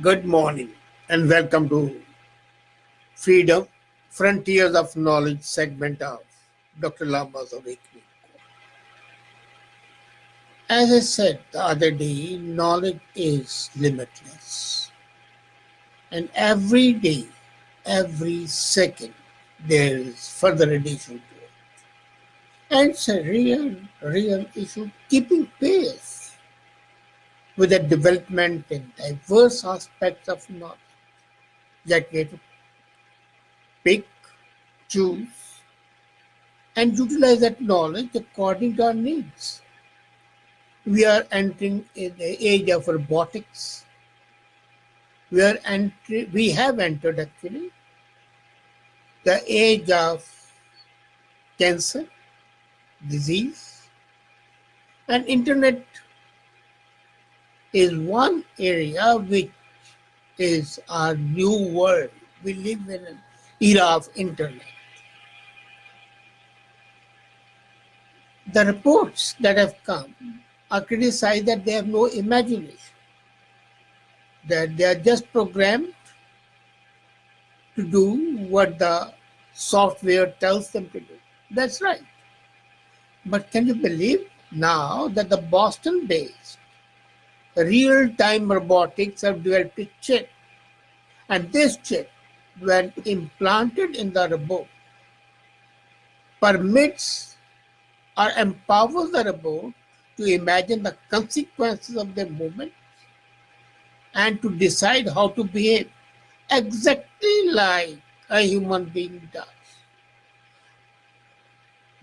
Good morning and welcome to Freedom Frontiers of Knowledge segment of Dr. Lamba's Awakening. As I said the other day, knowledge is limitless. And every day, every second, there is further addition to it. And it's a real issue keeping pace with the development in diverse aspects of knowledge. That we have to pick, choose, and utilize that knowledge according to our needs. We are entering in the age of robotics. We have entered actually the age of cancer, disease, and internet is one area which is our new world. We live in an era of internet. The reports that have come are criticized that they have no imagination, that they are just programmed to do what the software tells them to do. That's right. But can you believe now that the Boston based real time robotics have developed a chip? And this chip, when implanted in the robot, permits or empowers the robot to imagine the consequences of their movement and to decide how to behave exactly like a human being does.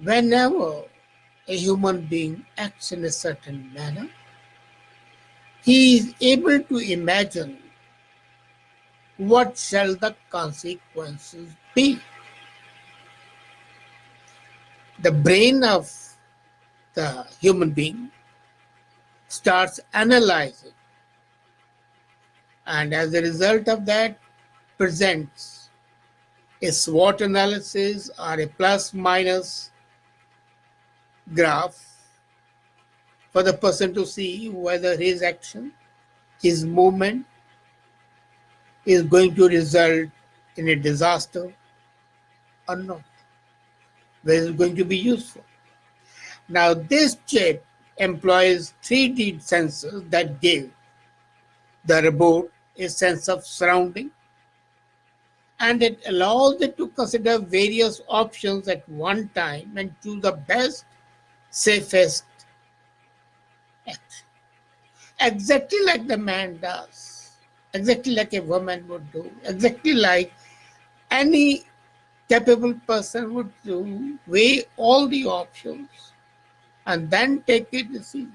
Whenever a human being acts in a certain manner, he is able to imagine what shall the consequences be. The brain of the human being starts analyzing, and as a result of that, presents a SWOT analysis or a plus minus graph for the person to see whether his action, his movement is going to result in a disaster or not, whether it's going to be useful. Now, this chip employs 3D sensors that give the robot a sense of surrounding, and it allows it to consider various options at one time and choose the best, safest action. Exactly like the man does, exactly like a woman would do, exactly like any capable person would do, weigh all the options and then take a decision.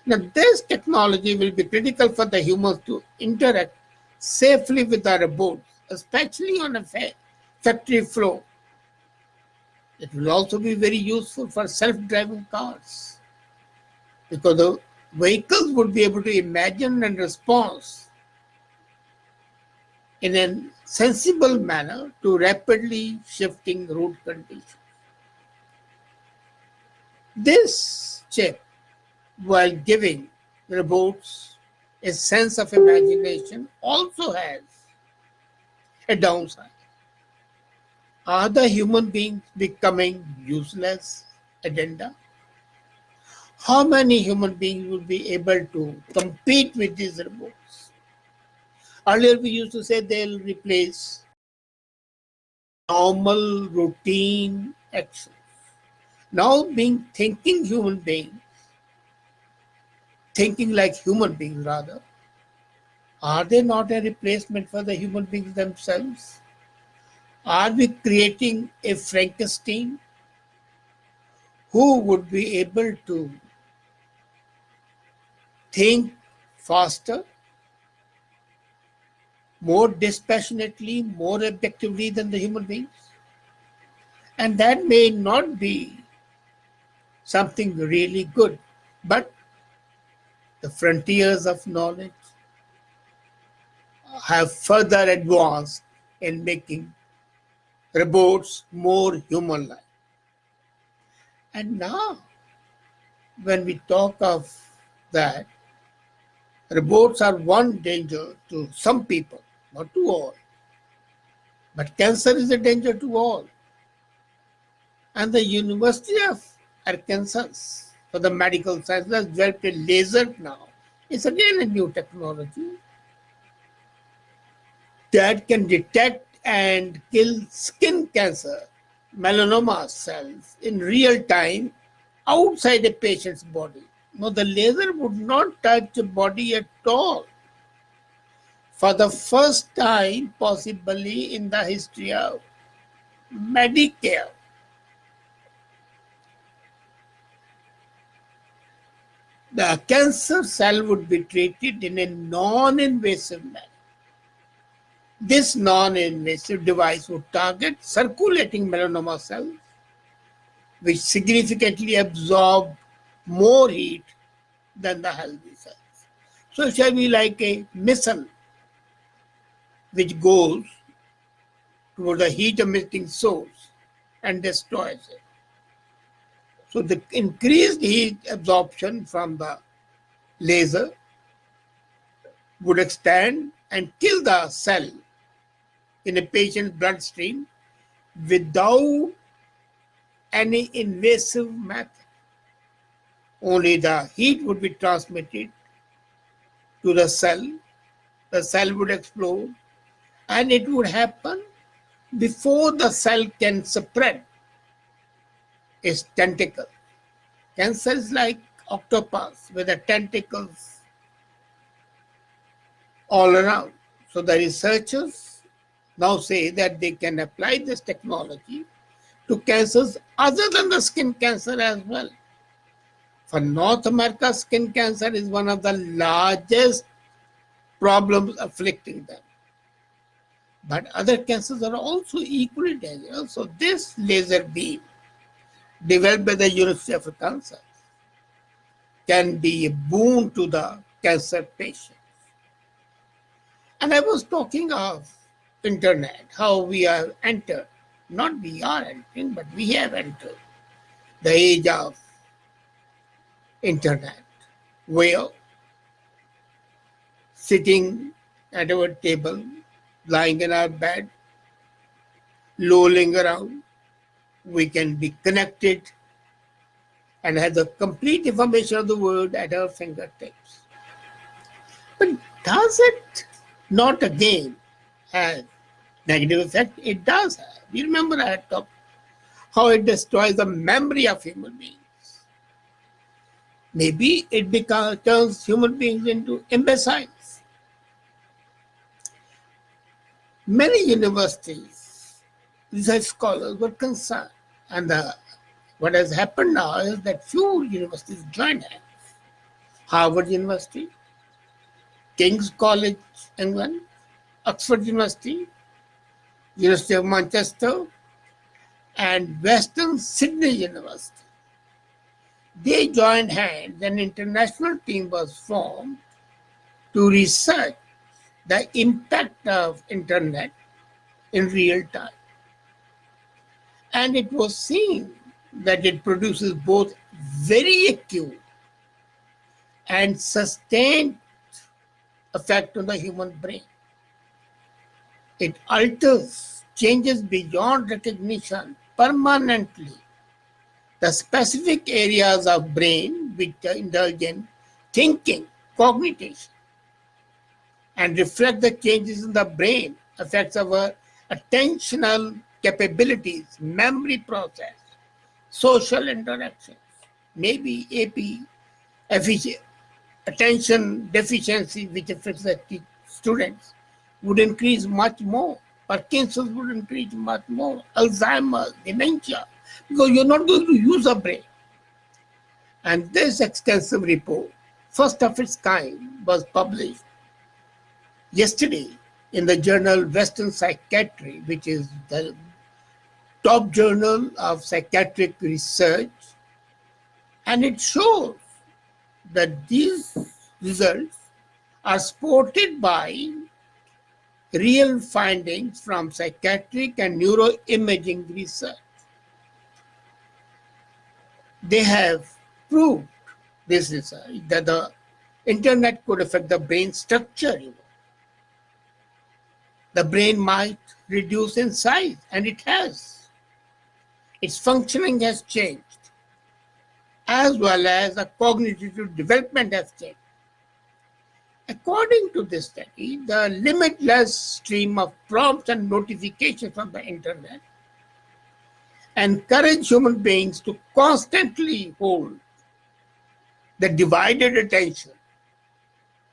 Now, this technology will be critical for the humans to interact safely with the robots, especially on a factory floor. It will also be very useful for self-driving cars because the vehicles would be able to imagine and respond in a sensible manner to rapidly shifting route conditions. This chip, while giving robots a sense of imagination, also has a downside. Are the human beings becoming useless agenda? How many human beings would be able to compete with these robots? Earlier we used to say they'll replace normal routine actions. Now being thinking human beings, thinking like human beings rather, are they not a replacement for the human beings themselves? Are we creating a Frankenstein who would be able to think faster, more dispassionately, more objectively than the human beings? And that may not be something really good, but the frontiers of knowledge have further advanced in making robots more human-like. And now, when we talk of that, Reports are one danger to some people, not to all. But cancer is a danger to all. And the University of Arkansas for the medical sciences has developed a laser now. It's again a new technology that can detect and kill skin cancer, melanoma cells in real time outside a patient's body. No, the laser would not touch the body at all. For the first time, possibly in the history of Medicare, the cancer cell would be treated in a non-invasive manner. This non-invasive device would target circulating melanoma cells, which significantly absorb more heat than the healthy cells. So it shall be like a missile which goes toward the heat emitting source and destroys it. So the increased heat absorption from the laser would extend and kill the cell in a patient's bloodstream without any invasive method. Only the heat would be transmitted to the cell would explode, and it would happen before the cell can spread its tentacle. Cancer is like octopus with the tentacles all around. So the researchers now say that they can apply this technology to cancers other than the skin cancer as well. For North America, skin cancer is one of the largest problems afflicting them. But other cancers are also equally dangerous. So this laser beam developed by the University of Arkansas can be a boon to the cancer patient. And I was talking of internet, how we have entered, not we are entering, but we have entered the age of internet, where sitting at our table, lying in our bed, lolling around, we can be connected and have the complete information of the world at our fingertips. But does it not again have negative effect? It does have. You remember I had talked how it destroys the memory of human beings. Maybe it turns human beings into imbeciles. Many universities, research scholars were concerned, and what has happened now is that few universities joined hands. Harvard University, King's College, England, Oxford University, University of Manchester, and Western Sydney University. They joined hands. An international team was formed to research the impact of internet in real time. And it was seen that it produces both very acute and sustained effect on the human brain. It alters, changes beyond recognition permanently the specific areas of brain which indulge in thinking, cognition, and reflect the changes in the brain, affects our attentional capabilities, memory process, social interactions, maybe attention deficiency, which affects the students, would increase much more. Parkinson's would increase much more. Alzheimer's, dementia, because you're not going to use a brain. And this extensive report, first of its kind, was published yesterday in the journal Western Psychiatry, which is the top journal of psychiatric research. And it shows that these results are supported by real findings from psychiatric and neuroimaging research. They have proved this research that the Internet could affect the brain structure. The brain might reduce in size, and it has. Its functioning has changed, as well as the cognitive development has changed. According to this study, the limitless stream of prompts and notifications from the internet encourage human beings to constantly hold the divided attention,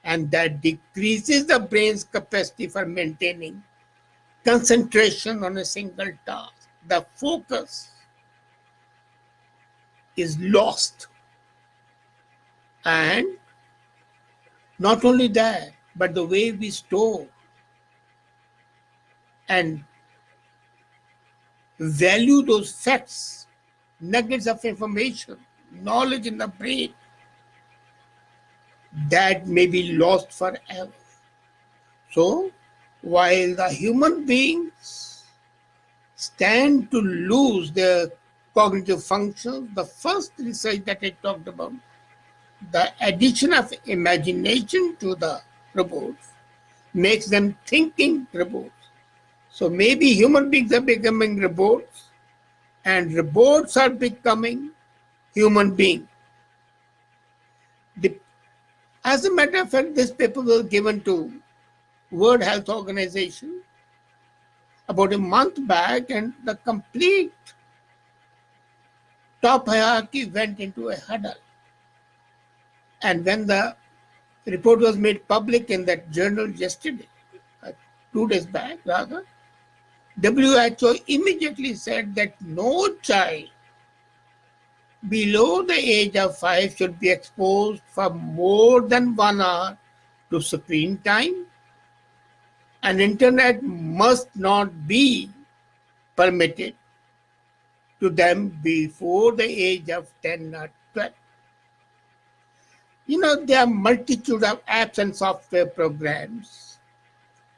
and that decreases the brain's capacity for maintaining concentration on a single task. The focus is lost. And not only that, but the way we store and value those facts, nuggets of information, knowledge in the brain, that may be lost forever. So, while the human beings stand to lose their cognitive functions, the first research that I talked about, the addition of imagination to the robots makes them thinking robots. So maybe human beings are becoming robots and robots are becoming human beings. As a matter of fact, this paper was given to World Health Organization about a month back, and the complete top hierarchy went into a huddle. And when the report was made public in that journal yesterday, 2 days back rather, WHO immediately said that no child below the age of 5 should be exposed for more than 1 hour to screen time, and internet must not be permitted to them before the age of 10 or 12. There are multitude of apps and software programs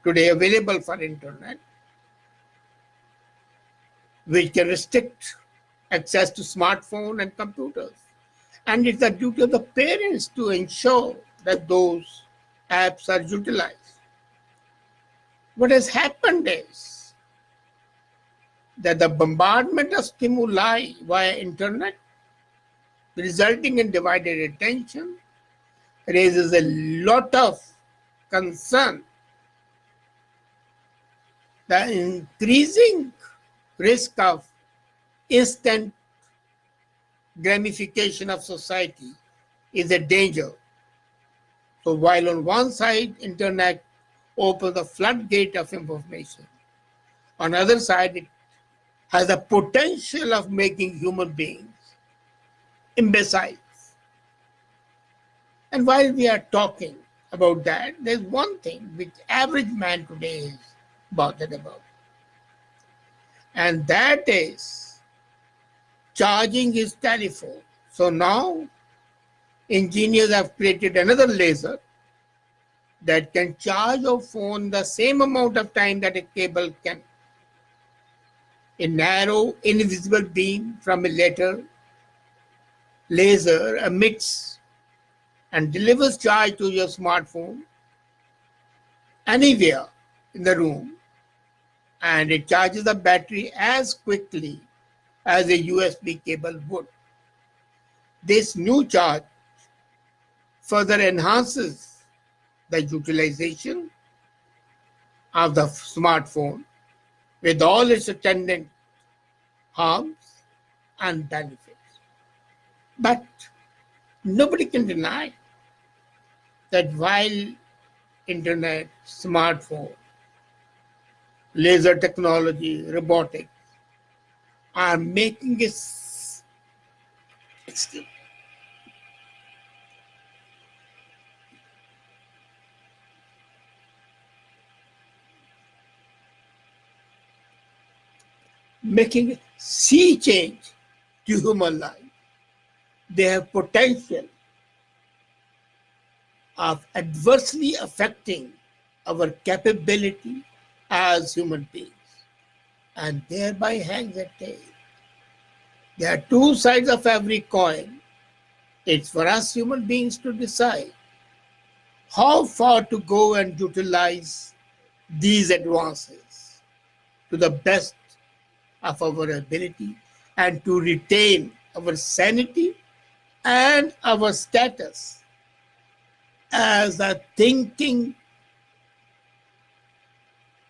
today available for internet which can restrict access to smartphone and computers. And it's the duty of the parents to ensure that those apps are utilized. What has happened is that the bombardment of stimuli via internet, resulting in divided attention, raises a lot of concern. The increasing risk of instant gratification of society is a danger. So while on one side, internet opens the floodgate of information, on the other side, it has the potential of making human beings imbeciles. And while we are talking about that, there's one thing which average man today is bothered about. And that is charging his telephone. So now engineers have created another laser that can charge your phone the same amount of time that a cable can. A narrow, invisible beam from a laser emits and delivers charge to your smartphone anywhere in the room, and it charges the battery as quickly as a USB cable would. This new charge further enhances the utilization of the smartphone with all its attendant harms and benefits. But nobody can deny that while internet, smartphone, laser technology, robotics are making a sea change to human life, they have potential of adversely affecting our capability as human beings, and thereby hangs a tail. There are two sides of every coin. It's for us human beings to decide how far to go and utilize these advances to the best of our ability and to retain our sanity and our status as a thinking,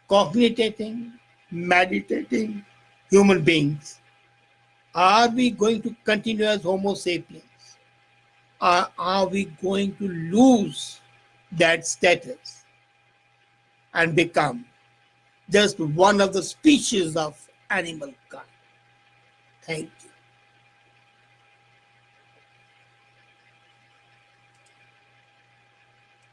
cogitating, meditating human beings. Are we going to continue as Homo sapiens? Or are we going to lose that status and become just one of the species of animal kind? Thank you.